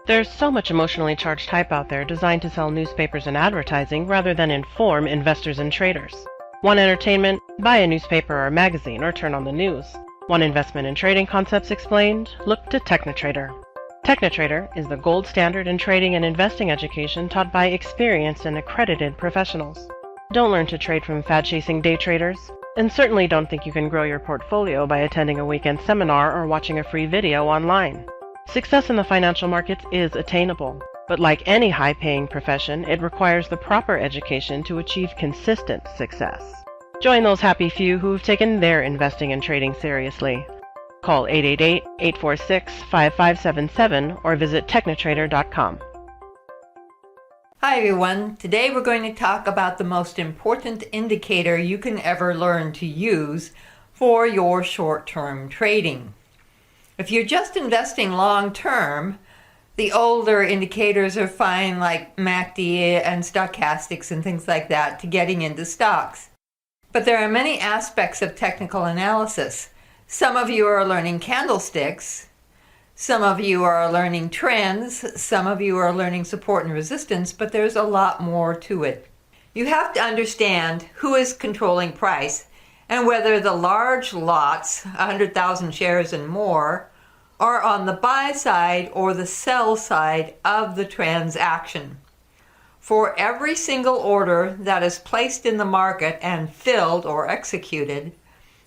There's so much emotionally charged hype out there designed to sell newspapers and advertising rather than inform investors and traders. Want entertainment? Buy a newspaper or magazine or turn on the news. Want investment and trading concepts explained? Look to TechniTrader. TechniTrader is the gold standard in trading and investing education taught by experienced and accredited professionals. Don't learn to trade from fad-chasing day traders, and certainly don't think you can grow your portfolio by attending a weekend seminar or watching a free video online. Success in the financial markets is attainable, but like any high-paying profession, it requires the proper education to achieve consistent success. Join those happy few who've taken their investing and trading seriously. Call 888-846-5577 or visit technitrader.com. Hi everyone, today we're going to talk about the most important indicator you can ever learn to use for your short-term trading. If you're just investing long-term, the older indicators are fine, like MACD and stochastics and things like that, to getting into stocks. But there are many aspects of technical analysis. Some of you are learning candlesticks, some of you are learning trends, some of you are learning support and resistance, but there's a lot more to it. You have to understand who is controlling price and whether the large lots, 100,000 shares and more, are on the buy side or the sell side of the transaction. For every single order that is placed in the market and filled or executed,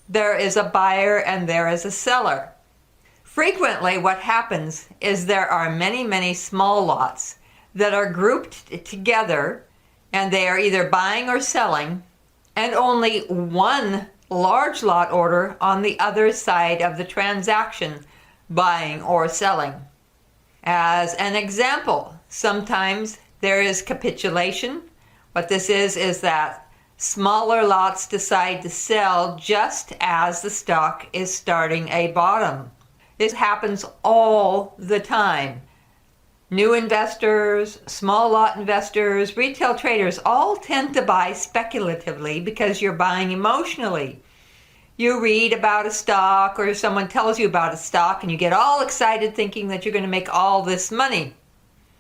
there is a buyer and there is a seller. Frequently what happens is there are many small lots that are grouped together and they are either buying or selling, and only one large lot order on the other side of the transaction, buying or selling. As an example, sometimes there is capitulation. What this is that smaller lots decide to sell just as the stock is starting a bottom. This happens all the time. New investors, small lot investors, retail traders all tend to buy speculatively because you're buying emotionally. You read about a stock or someone tells you about a stock and you get all excited thinking that you're going to make all this money.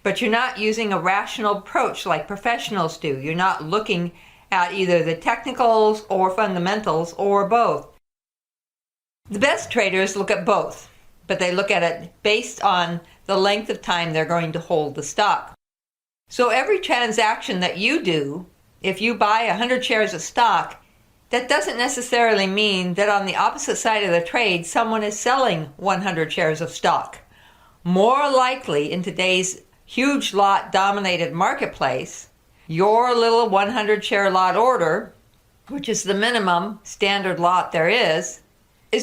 But you're not using a rational approach like professionals do. You're not looking at either the technicals or fundamentals or both. The best traders look at both, but they look at it based on the length of time they're going to hold the stock. So every transaction that you do, if you buy 100 shares of stock, that doesn't necessarily mean that on the opposite side of the trade, someone is selling 100 shares of stock. More likely, in today's huge lot dominated marketplace, your little 100 share lot order, which is the minimum standard lot there is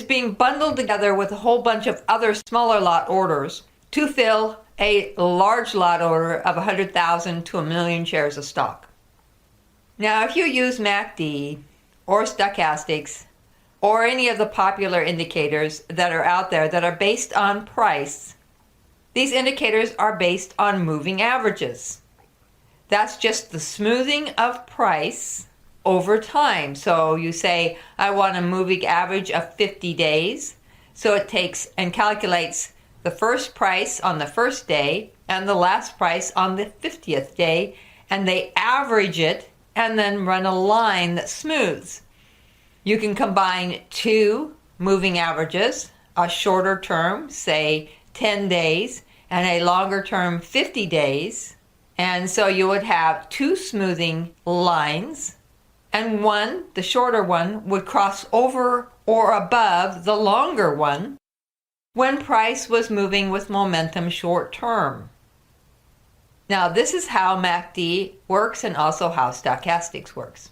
being bundled together with a whole bunch of other smaller lot orders to fill a large lot order of 100,000 to 1,000,000 shares of stock. Now, if you use MACD or stochastics or any of the popular indicators that are out there that are based on price, these indicators are based on moving averages. That's just the smoothing of price over time. So you say, I want a moving average of 50 days. So it takes and calculates the first price on the first day and the last price on the 50th day, and they average it and then run a line that smooths. You can combine two moving averages, a shorter term, say 10 days, and a longer term, 50 days. And so you would have two smoothing lines, and one, the shorter one, would cross over or above the longer one when price was moving with momentum short term. Now, this is how MACD works and also how stochastics works.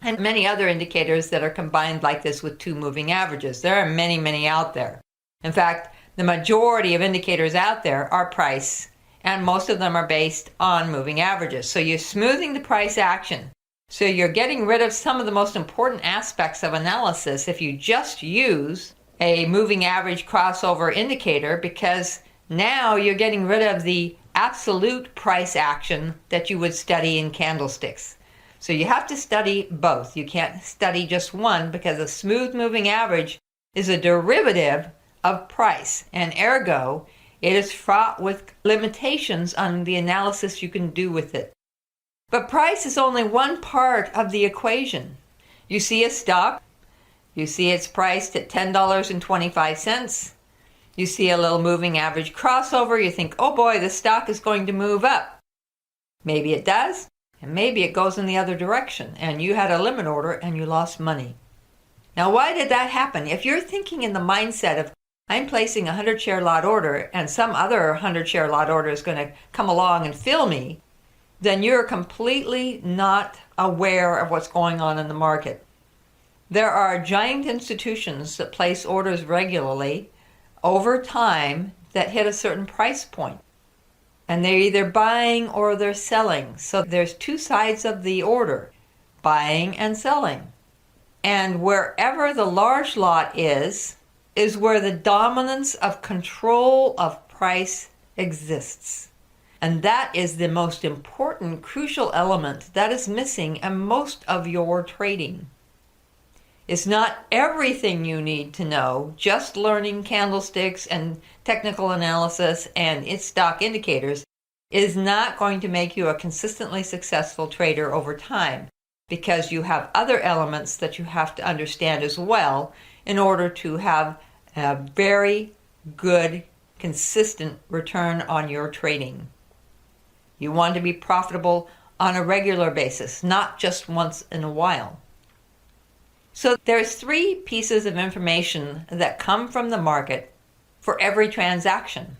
And many other indicators that are combined like this with two moving averages. There are many out there. In fact, the majority of indicators out there are price, and most of them are based on moving averages. So you're smoothing the price action. So you're getting rid of some of the most important aspects of analysis if you just use a moving average crossover indicator, because now you're getting rid of the absolute price action that you would study in candlesticks. So you have to study both. You can't study just one, because a smooth moving average is a derivative of price, and ergo, It is fraught with limitations on the analysis you can do with it. But price is only one part of the equation. You see a stock, you see it's priced at $10.25. You see a little moving average crossover, you think, oh boy, the stock is going to move up. Maybe it does, and maybe it goes in the other direction, and you had a limit order and you lost money. Now, why did that happen? If you're thinking in the mindset of, I'm placing a 100-share lot order and some other 100-share lot order is going to come along and fill me, then you're completely not aware of what's going on in the market. There are giant institutions that place orders regularly over time that hit a certain price point. And they're either buying or they're selling. So there's two sides of the order, buying and selling. And wherever the large lot is where the dominance of control of price exists. And that is the most important, crucial element that is missing in most of your trading. It's not everything you need to know. Just learning candlesticks and technical analysis and its stock indicators is not going to make you a consistently successful trader over time, because you have other elements that you have to understand as well in order to have a very good, consistent return on your trading. You want to be profitable on a regular basis, not just once in a while. So there's 3 pieces of information that come from the market for every transaction.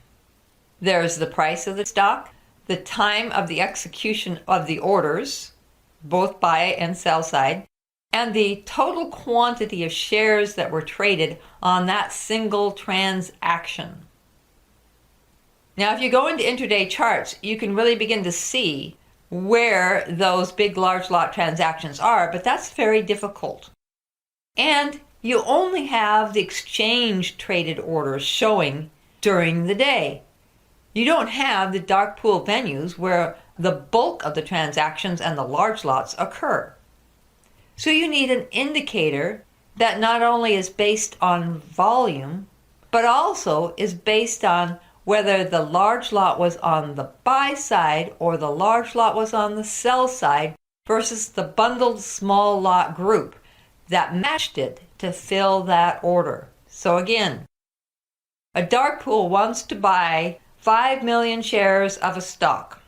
There's the price of the stock, the time of the execution of the orders, both buy and sell side, and the total quantity of shares that were traded on that single transaction. Now, if you go into intraday charts, you can really begin to see where those big large lot transactions are, but that's very difficult. And you only have the exchange traded orders showing during the day. You don't have the dark pool venues where the bulk of the transactions and the large lots occur. So you need an indicator that not only is based on volume, but also is based on whether the large lot was on the buy side or the large lot was on the sell side versus the bundled small lot group that matched it to fill that order. So again, a dark pool wants to buy 5 million shares of a stock.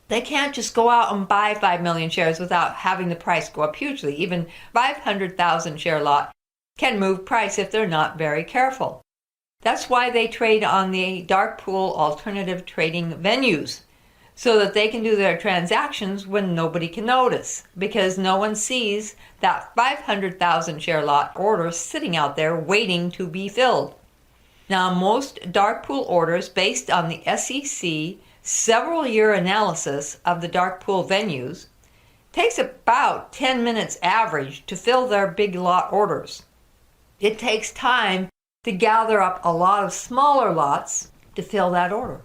They can't just go out and buy 5 million shares without having the price go up hugely. Even 500,000 share lot can move price if they're not very careful. That's why they trade on the dark pool alternative trading venues, so that they can do their transactions when nobody can notice, because no one sees that 500,000 share lot order sitting out there waiting to be filled. Now, most dark pool orders, based on the SEC several year analysis of the dark pool venues, takes about 10 minutes average to fill their big lot orders. It takes time to gather up a lot of smaller lots to fill that order.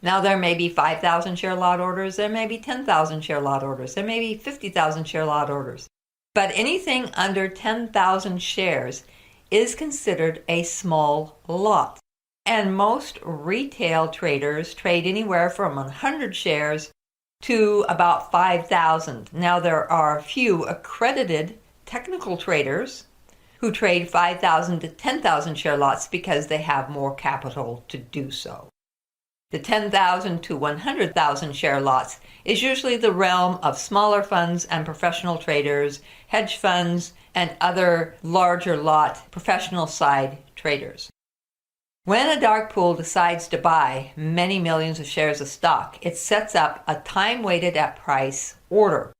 Now, there may be 5,000 share lot orders, there may be 10,000 share lot orders, there may be 50,000 share lot orders. But anything under 10,000 shares is considered a small lot. And most retail traders trade anywhere from 100 shares to about 5,000. Now, there are a few accredited technical traders who trade 5,000 to 10,000 share lots because they have more capital to do so. The 10,000 to 100,000 share lots is usually the realm of smaller funds and professional traders, hedge funds, and other larger lot professional side traders. When a dark pool decides to buy many millions of shares of stock, it sets up a time-weighted at price order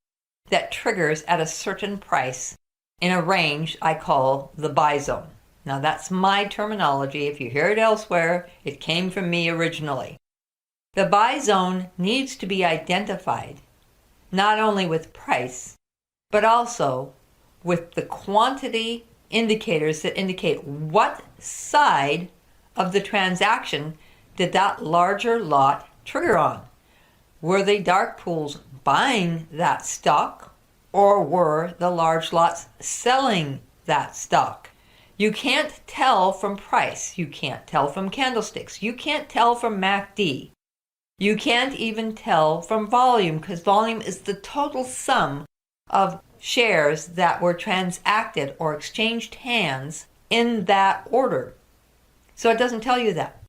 that triggers at a certain price in a range I call the buy zone. Now, that's my terminology. If you hear it elsewhere, it came from me originally. The buy zone needs to be identified not only with price, but also with the quantity indicators that indicate what side of the transaction did that larger lot trigger on. Were the dark pools buying that stock, or were the large lots selling that stock? You can't tell from price. You can't tell from candlesticks. You can't tell from MACD. You can't even tell from volume, because volume is the total sum of shares that were transacted or exchanged hands in that order. So it doesn't tell you that.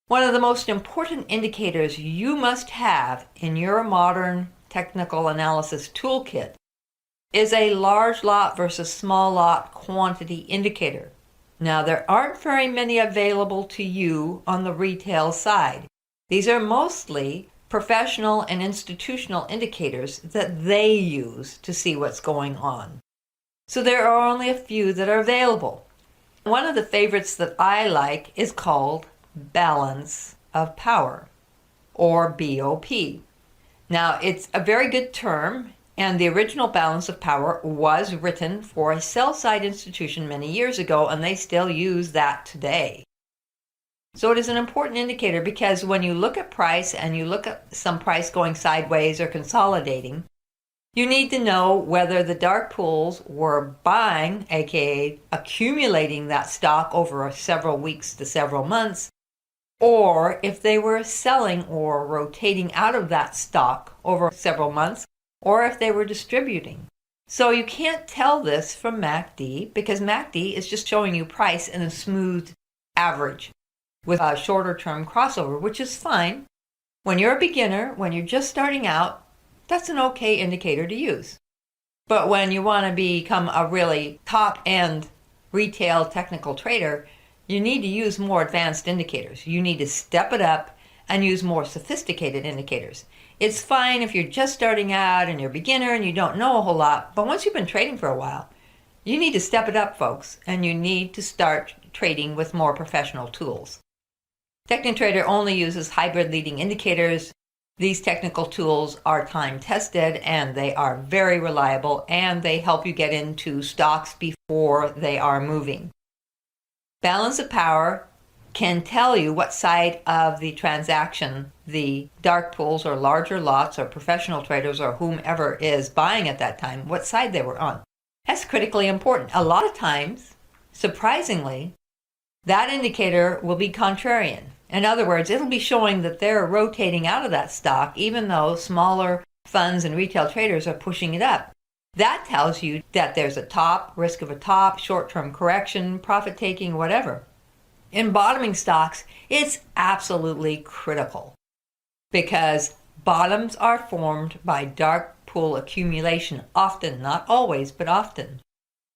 One of the most important indicators you must have in your modern technical analysis toolkit is a large lot versus small lot quantity indicator. Now, there aren't very many available to you on the retail side. These are mostly professional and institutional indicators that they use to see what's going on. So there are only a few that are available. One of the favorites that I like is called balance of power, or BOP. Now, it's a very good term, and the original balance of power was written for a sell-side institution many years ago, and they still use that today. So it is an important indicator because when you look at price and you look at some price going sideways or consolidating, you need to know whether the dark pools were buying, aka accumulating that stock over several weeks to several months, or if they were selling or rotating out of that stock over several months, or if they were distributing. So you can't tell this from MACD because MACD is just showing you price in a smooth average with a shorter term crossover, which is fine. When you're a beginner, when you're just starting out, that's an okay indicator to use. But when you want to become a really top-end retail technical trader, you need to use more advanced indicators. You need to step it up and use more sophisticated indicators. It's fine if you're just starting out and you're a beginner and you don't know a whole lot, but once you've been trading for a while, you need to step it up, folks, and you need to start trading with more professional tools. TechniTrader only uses hybrid leading indicators. These technical tools are time tested and they are very reliable, and they help you get into stocks before they are moving. Balance of power can tell you what side of the transaction the dark pools or larger lots or professional traders or whomever is buying at that time, what side they were on. That's critically important. A lot of times, surprisingly, that indicator will be contrarian. In other words, it'll be showing that they're rotating out of that stock, even though smaller funds and retail traders are pushing it up. That tells you that there's a top, risk of a top, short-term correction, profit taking, whatever. In bottoming stocks, it's absolutely critical because bottoms are formed by dark pool accumulation, often, not always, but often.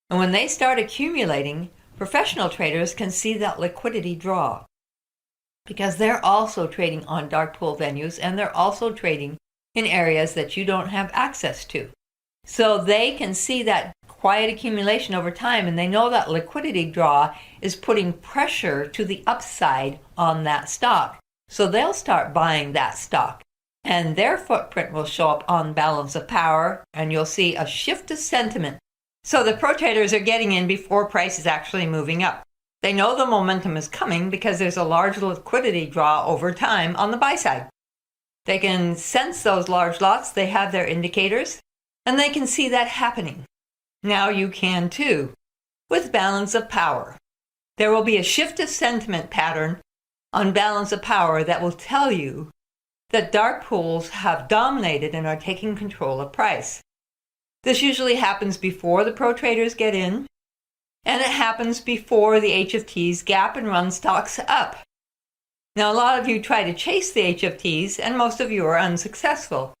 And when they start accumulating, professional traders can see that liquidity draw because they're also trading on dark pool venues and they're also trading in areas that you don't have access to. So they can see that quiet accumulation over time, and they know that liquidity draw is putting pressure to the upside on that stock. So they'll start buying that stock, and their footprint will show up on balance of power, and you'll see a shift of sentiment. So the pro traders are getting in before price is actually moving up. They know the momentum is coming because there's a large liquidity draw over time on the buy side. They can sense those large lots, they have their indicators, and they can see that happening. Now you can too, with balance of power. There will be a shift of sentiment pattern on balance of power that will tell you that dark pools have dominated and are taking control of price. This usually happens before the pro traders get in, and it happens before the HFTs gap and run stocks up. Now, a lot of you try to chase the HFTs, and most of you are unsuccessful.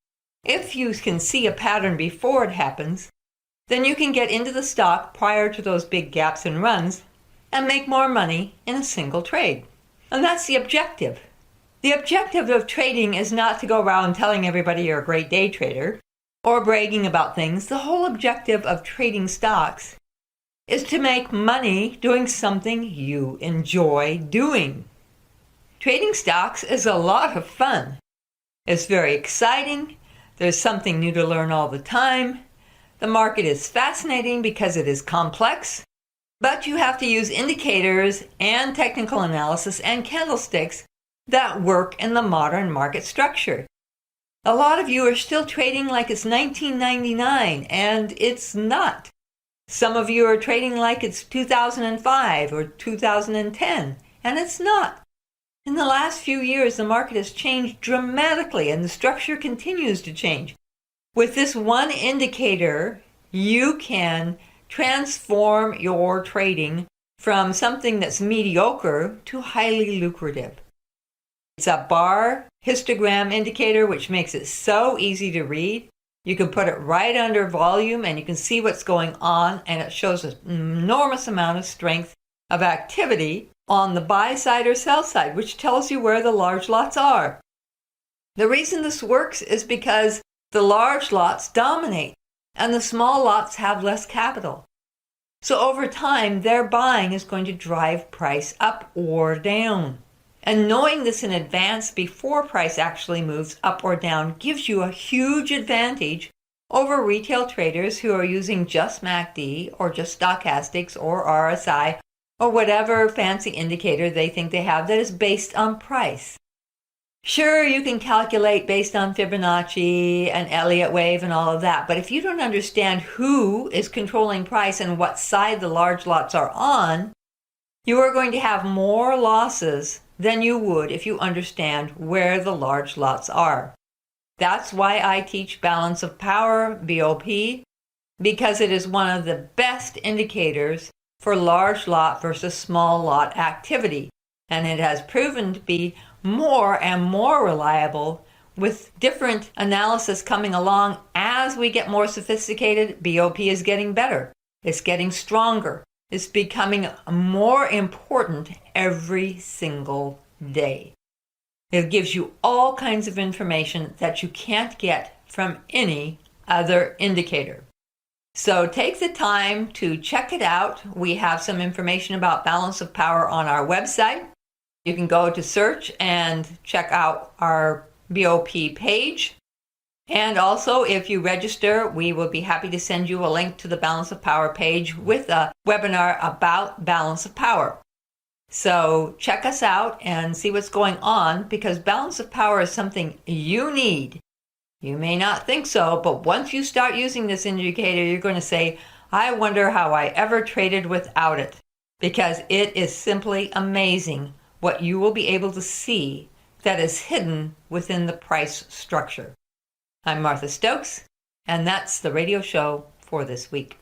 If you can see a pattern before it happens, then you can get into the stock prior to those big gaps and runs and make more money in a single trade. And that's the objective. The objective of trading is not to go around telling everybody you're a great day trader or bragging about things. The whole objective of trading stocks is to make money doing something you enjoy doing. Trading stocks is a lot of fun. It's very exciting. There's something new to learn all the time. The market is fascinating because it is complex, but you have to use indicators and technical analysis and candlesticks that work in the modern market structure. A lot of you are still trading like it's 1999, and it's not. Some of you are trading like it's 2005 or 2010, and it's not. In the last few years, the market has changed dramatically, and the structure continues to change. With this one indicator, you can transform your trading from something that's mediocre to highly lucrative. It's a bar histogram indicator, which makes it so easy to read. You can put it right under volume and you can see what's going on, and it shows an enormous amount of strength of activity on the buy side or sell side, which tells you where the large lots are. The reason this works is because the large lots dominate and the small lots have less capital. So over time, their buying is going to drive price up or down. And knowing this in advance before price actually moves up or down gives you a huge advantage over retail traders who are using just MACD or just stochastics or RSI or whatever fancy indicator they think they have that is based on price. Sure, you can calculate based on Fibonacci and Elliott wave and all of that, but if you don't understand who is controlling price and what side the large lots are on, you are going to have more losses than you would if you understand where the large lots are. That's why I teach balance of power, BOP, because it is one of the best indicators for large lot versus small lot activity, and it has proven to be more and more reliable with different analysis coming along. As we get more sophisticated, BOP is getting better. It's getting stronger. It's becoming more important every single day. It gives you all kinds of information that you can't get from any other indicator. So take the time to check it out. We have some information about balance of power on our website. You can go to search and check out our BOP page. And also, if you register, we will be happy to send you a link to the Balance of Power page with a webinar about balance of power. So check us out and see what's going on, because balance of power is something you need. You may not think so, but once you start using this indicator, you're going to say, I wonder how I ever traded without it, because it is simply amazing what you will be able to see that is hidden within the price structure. I'm Martha Stokes, and that's the radio show for this week.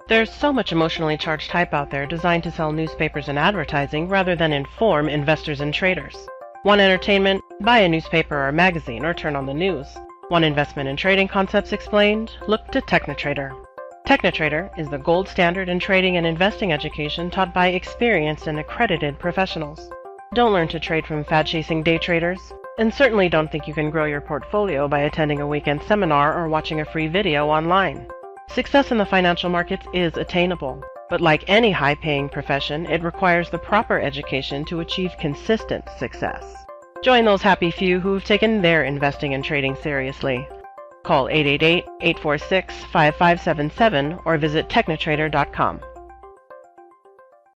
There's so much emotionally charged hype out there designed to sell newspapers and advertising rather than inform investors and traders. Want entertainment? Buy a newspaper or magazine or turn on the news. Want investment and trading concepts explained? Look to TechniTrader. TechniTrader is the gold standard in trading and investing education taught by experienced and accredited professionals. Don't learn to trade from fad-chasing day traders, and certainly don't think you can grow your portfolio by attending a weekend seminar or watching a free video online. Success in the financial markets is attainable, but like any high-paying profession, it requires the proper education to achieve consistent success. Join those happy few who've taken their investing and trading seriously. Call 888-846-5577 or visit technitrader.com.